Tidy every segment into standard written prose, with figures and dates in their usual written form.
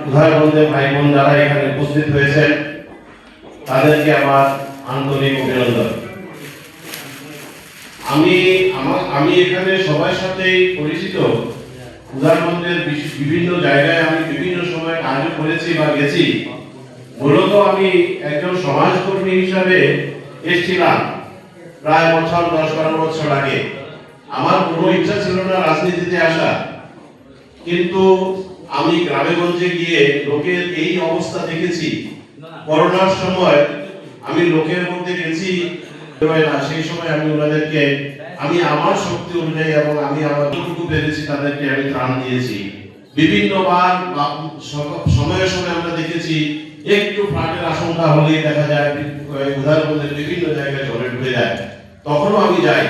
উদারবন্ধের ভাই বোন যারা এখানে উপস্থিত হয়েছেন তাদেরকে আমার আন্তরিক অভিনন্দন। আমি এখানে সবার সাথেই পরিচিত। উদারবন্ধের বিভিন্ন জায়গায় আমি বিভিন্ন সময় কাজ করেছি বা গেছি। মূলত আমি একজন সমাজকর্মী হিসাবে এসেছিলাম প্রায় 10-12 বছর আগে। আমার কোনো ইচ্ছা ছিল না রাজনীতিতে আসা, কিন্তু আমি গ্রামে গঞ্জে গিয়ে লোকের এই অবস্থা দেখেছি। করোনার সময় আমি লোকের মধ্যে গেছি, সেই সময় আমি ওনাদেরকে আমি আমার শক্তি অনুযায়ী এবং আমি আমার যতটুকু পেরেছি তাদেরকে আমি ত্রাণ দিয়েছি। বিভিন্নবার সময়ে সময়ে আমরা দেখেছি একটু ফ্লাডের আশঙ্কা হলেই দেখা যায় উদারবন্ধের বিভিন্ন জায়গায় জলে ঢুকে যায়। তখনও আমি যাই,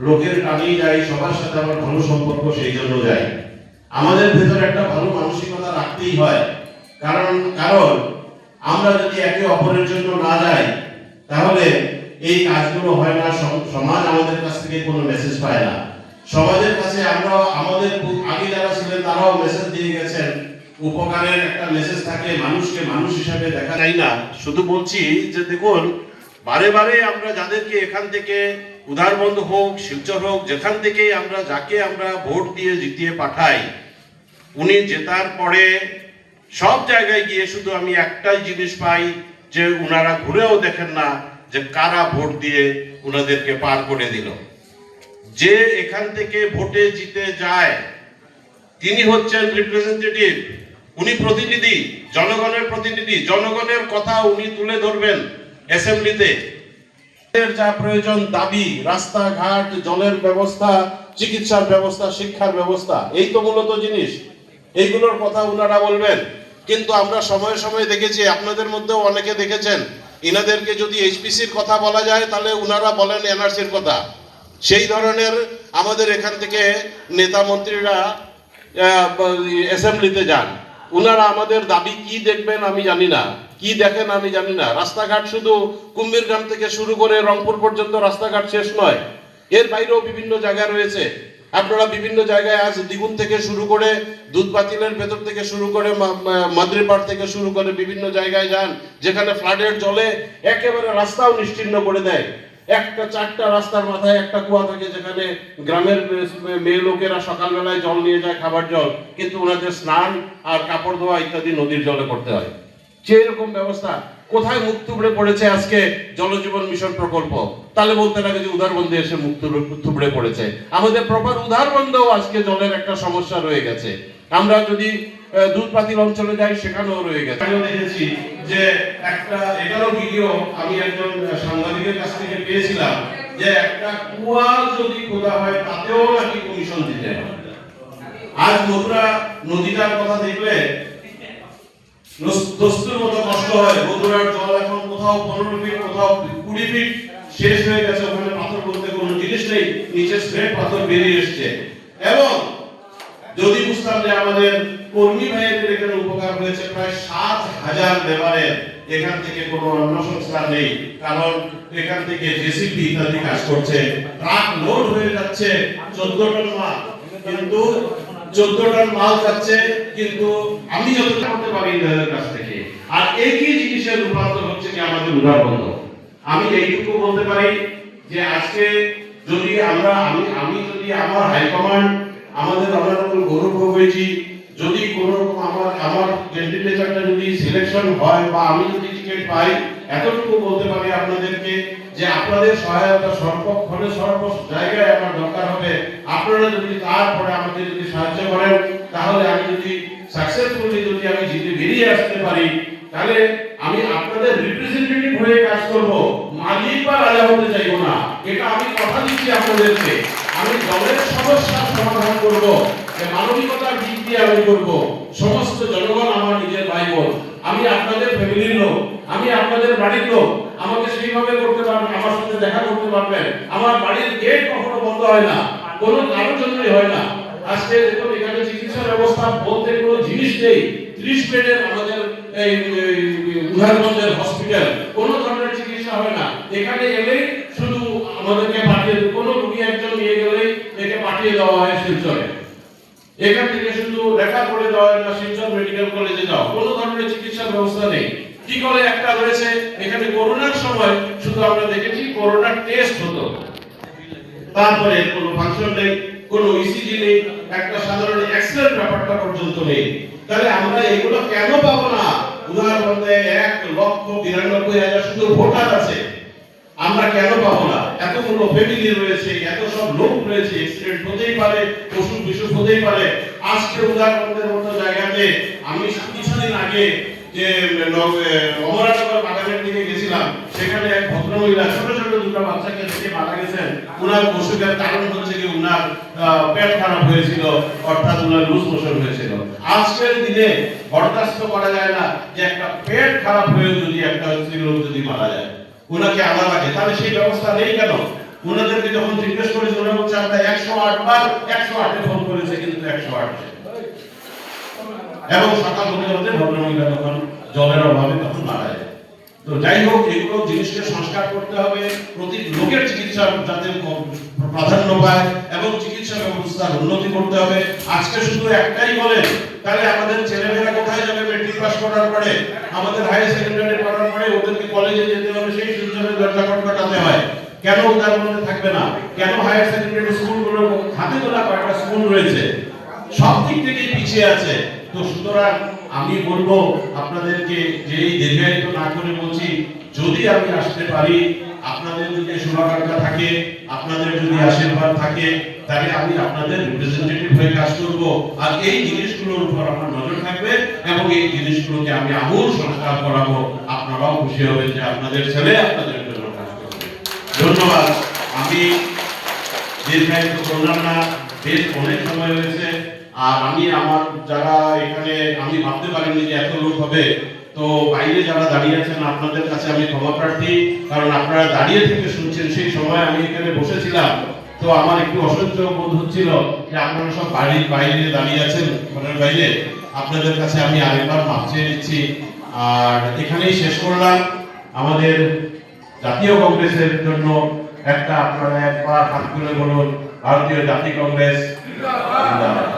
লোকের টানেই যাই, সবার সাথে আমার ভালো সম্পর্ক, সেই জন্য যাই। আমাদের ভেতরে একটা ভালো মানসিকতা রাখতেই হয়, কারণ আমরা যদি একে অপরের জন্য না যাই তাহলে এই কাজগুলো হয় না। সমাজ আমাদের কাছ থেকে কোনো মেসেজ পায় না। সমাজের কাছে আমরা আমাদের আগে যারা ছিলেন তারাও মেসেজ দিয়ে গেছেন, উপকারের একটা মেসেজ থাকে, মানুষকে মানুষ হিসাবে দেখা যায় না। শুধু বলছি যে দেখুন, বারে বারে আমরা যাদেরকে এখান থেকে উদারবন্ধ হোক, শিলচর হোক, যেখান থেকে যাকে আমরা ভোট দিয়ে জিতিয়ে পাঠাই, উনি জেতার পরে সব জায়গায় গিয়ে শুধু আমি একটাই জিনিস পাই যে উনারা ঘুরেও দেখেন না যে কারা ভোট দিয়ে উনাদেরকে পার করে দিল। যে এখান থেকে ভোটে জিতে যায় তিনি হচ্ছেন রিপ্রেজেন্টেটিভ, উনি প্রতিনিধি, জনগণের প্রতিনিধি। জনগণের কথা উনি তুলে ধরবেন অ্যাসেম্বলিতে। যা প্রয়োজন দাবি, রাস্তাঘাট, জলের ব্যবস্থা, চিকিৎসার ব্যবস্থা, শিক্ষার ব্যবস্থা, এই তো মূলত জিনিস। এইগুলোর কথা উনারা বলবেন। কিন্তু আমরা সময়ে সময়ে দেখেছি, আপনাদের মধ্যেও অনেকে দেখেছেন, ইনাদেরকে যদি এইচপিসির কথা বলা যায় তাহলে উনারা বলেন এনআরসির কথা। সেই ধরনের আমাদের এখান থেকে নেতা মন্ত্রীরা অ্যাসেম্বলিতে যান, উনারা আমাদের দাবি কি দেখবেন আমি জানি না, কি দেখেন আমি জানি না। রাস্তাঘাট শুধু কুম্ভীরগ্রাম থেকে শুরু করে রংপুর পর্যন্ত রাস্তাঘাট শেষ নয়, এর বাইরেও বিভিন্ন জায়গা রয়েছে। আপনারা বিভিন্ন জায়গায় আজ দ্বিগুণ থেকে শুরু করে দুধবাতিলের ভেতর থেকে শুরু করে মাদ্রিপাড় থেকে শুরু করে বিভিন্ন জায়গায় যান, যেখানে ফ্লাডের জলে একেবারে রাস্তাও নিশ্চিহ্ন করে দেয়। একটা 4টা রাস্তার মাথায় একটা কুয়া থাকে, যেখানে গ্রামের মেয়ে লোকেরা সকালবেলায় জল নিয়ে যায়, খাবার জল, কিন্তু ওনাদের স্নান আর কাপড় ধোয়া ইত্যাদি নদীর জলে করতে হয়। সেই রকম ব্যবস্থা কোথায় মুখ থুবড়ে পড়েছে আজকে জলজীবন মিশন প্রকল্প? তাহলে বলতে লাগে যে উদারবন্ধে এসে মুখ থুবড়ে পড়েছে। আমাদের প্রপার উদারবন্ধেও আজকে জলের একটা সমস্যা রয়ে গেছে। আমরা যদি দুধপাতিল অঞ্চলে যাই, সেখানেও রয়ে গেছে। আমিও দেখেছি যে এটারও ভিডিও আমি একজন সাংবাদিকের কাছ থেকে পেয়েছিলাম, যে একটা কুয়া যদি খোঁড়া হয় তাতেও নাকি কমিশন দিতে হয়। আজ মথুরা নদীটার কথা দেখলে দস্তুর মতো কষ্ট হয়। মথুরার জল এখন কোথাও 15 ফিট, কোথাও 20 ফিট শেষ হয়ে গেছে। ওখানে পাথর বলতে কোনো জিনিস নেই, নিচে স্ট্রেট পাথর বেরিয়ে এসছে। এবং যদি বুঝতাম যে আমাদের কর্মী ভাইদের এখানে উপকার হয়েছে, প্রায় 7,000 লেবারের এখান থেকে কোনো অন্য সংস্থান নেই, কারণ এখান থেকে জেসিবি ইত্যাদি কাজ করছে। ট্রাক লোড হয়ে যাচ্ছে 14 টন মাল, কিন্তু 14 টন মাল যাচ্ছে, কিন্তু আমি যতটা করতে পারি এদের কাছ থেকে। আর একই জিনিসের রূপান্তর হচ্ছে কি আমাদের উদারবন্ধ। আমি এইটুকু বলতে পারি যে আজকে যদি আমি যদি আমার হাইকমান্ড, আমাদের অনারেবল গৌরব গগৈজি যদি কোনো রকম আমার ক্যান্ডিডেটটা যদি সিলেকশন হয় বা আমি যদি টিকিট পাই, এতটুকু বলতে পারি আপনাদেরকে যে আপনাদের সহায়তা সর্বক্ষণে সর্ব জায়গায় আমার দরকার হবে। আপনারা যদি তারপরে আমাকে যদি সাহায্য করেন, তাহলে আমি যদি সাকসেসফুলি যদি আমি জিতে বেরিয়ে আসতে পারি, তাহলে আমি আপনাদের রিপ্রেজেন্টেটিভ হয়ে কাজ করব, মালিক বা রাজা হতে চাইবো না। এটা আমি কথা দিচ্ছি আপনাদেরকে। আমি দলের সমস্যার সমাধান করব, মানবিকতার দিক দিয়ে আমি করব। সমস্ত জনগণ আমার নিজের ভাই বোন, আমি আপনাদের ফ্যামিলির লোক, আমি আপনাদের বাড়ির লোক। আমাকে সেইভাবে করতে পারবেন, আমার সাথে দেখা করতে পারবেন। আমার বাড়ির গেট কখনো বন্ধ হয় না, কোনো কারোর জন্যই হয় না। আজকে দেখুন এখানে চিকিৎসা ব্যবস্থা বলতে কোনো জিনিস নেই। 30 বেডের আমাদের এই উদারবন্ধের হসপিটাল, কোনো ধরনের চিকিৎসা হয় না। এখানে এলেই শুধু আমাদেরকে পাঠিয়ে, কোনো রোগী একজন নিয়ে গেলেই একে পাঠিয়ে দেওয়া হয় শিলচরে। এখান থেকে শুধু রেফার করে দেওয়া হয় না শিলচর মেডিকেল কলেজে যাও, কোনো ধরনের চিকিৎসা ব্যবস্থা নেই। কি করে একটা রয়েছে এখানে করোনার সময় শুধু আমরা দেখেছি করোনার টেস্ট হতো, তারপরে কোনো ফাংশন নেই, কোনো ইসিজি নেই, একটা সাধারণ এক্সরে ব্যাপারটা পর্যন্ত নেই। তাহলে আমরা এগুলো কেন পাবো না? উদাহরণ দেয় 1,92,000 শুধু ভোটার আছে, আমরা কেন পাবো না? এতগুলো ফ্যামিলি রয়েছে, এত সব লোক রয়েছে, অ্যাক্সিডেন্ট হতেই পারে, অসুখ বিসুখ হতেই পারে। আজকে উদাহরণের মতো জায়গাতে আমি কিছুদিন আগে যে অমরানগর বাগানের দিকে গেছিলাম, সেখানে এক ভদ্রমহিলা ছোট ছোট দুটো বাচ্চাকে রেখে মারা গেছেন। উনার অসুখের কারণ হচ্ছে কি উনার পেট খারাপ হয়েছিল, অর্থাৎ উনার লুজ মোশন হয়েছিল। আজকের দিনে বরদাস্ত করা যায় না যে একটা পেট খারাপ হয়ে যদি একটা লোক যদি মারা যায়, উনাকে আনা লাগে। তাহলে সেই ব্যবস্থা নেই কেন? উনাদেরকে যখন জিজ্ঞেস করেছি ওরা বলছে আমরা 108 বার 108-এ ফোন করেছে, কিন্তু 108 এবং সকাল হতে হতে ভদ্রমহিলা তখন জলের অভাবে তখন মারা যায়। তো যাই হোক, এগুলো জিনিসকে সংস্কার করতে হবে, প্রতি লোকের চিকিৎসা যাতে প্রাধান্য পায় এবং চিকিৎসা ব্যবস্থার উন্নতি করতে হবে। আজকে শুধু একটাই বলেন, তাহলে আমাদের ছেলেমেয়েরা কোথায় যাবে? মেট্রিক পাস করার পরে, আমাদের হায়ার সেকেন্ডারি পড়ার পরে ওদেরকে কলেজে যেতে হবে, সেই শিলচরের দরজা খটখটাতে হয়। কেন তার মধ্যে থাকবে না? কেন হায়ার সেকেন্ডারি স্কুলগুলো হাতে তোলা কয়েকটা স্কুল রয়েছে, সব দিক থেকেই পিছিয়ে আছে। তো সুতরাং আমি বলবো আপনাদেরকে যে এই দীর্ঘায়িত না করে বলছি, যদি আমি আসতে পারি, আপনাদের যদি শুভাকাঙ্ক্ষা থাকে, আপনাদের যদি আশীর্বাদ থাকে, তাহলে আমি আপনাদের রিপ্রেজেন্টেটিভ হয়ে কাজ করব। আর এই জিনিসগুলোর উপর আমার নজর থাকবে এবং এই জিনিসগুলোকে আমি আমূল সংস্কার করাবো। আপনারাও খুশি হবেন যে আপনাদের ছেলে আপনাদের জন্য কাজ করবে। ধন্যবাদ। আমি দীর্ঘায়িত করলাম না, বেশ অনেক সময় হয়েছে। আর আমি আমার যারা এখানে, আমি ভাবতে পারিনি যে এত লোক হবে। তো বাইরে যারা দাঁড়িয়ে আছেন আপনাদের কাছে আমি ক্ষমা প্রার্থী, কারণ আপনারা দাঁড়িয়ে থেকে শুনছেন। সেই সময় আমি এখানে বসেছিলাম, তো আমার একটু অসহ্য বোধ হচ্ছিল যে আপনারা সব বাড়ির বাইরে দাঁড়িয়ে আছেন, ঘরের বাইরে। আপনাদের কাছে আমি আরেকবার মাপ চেয়ে নিচ্ছি। আর এখানেই শেষ করলাম। আমাদের জাতীয় কংগ্রেসের জন্য একটা আপনারা একবার হাত তুলে বলুন, ভারতীয় জাতীয় কংগ্রেস জিন্দাবাদ।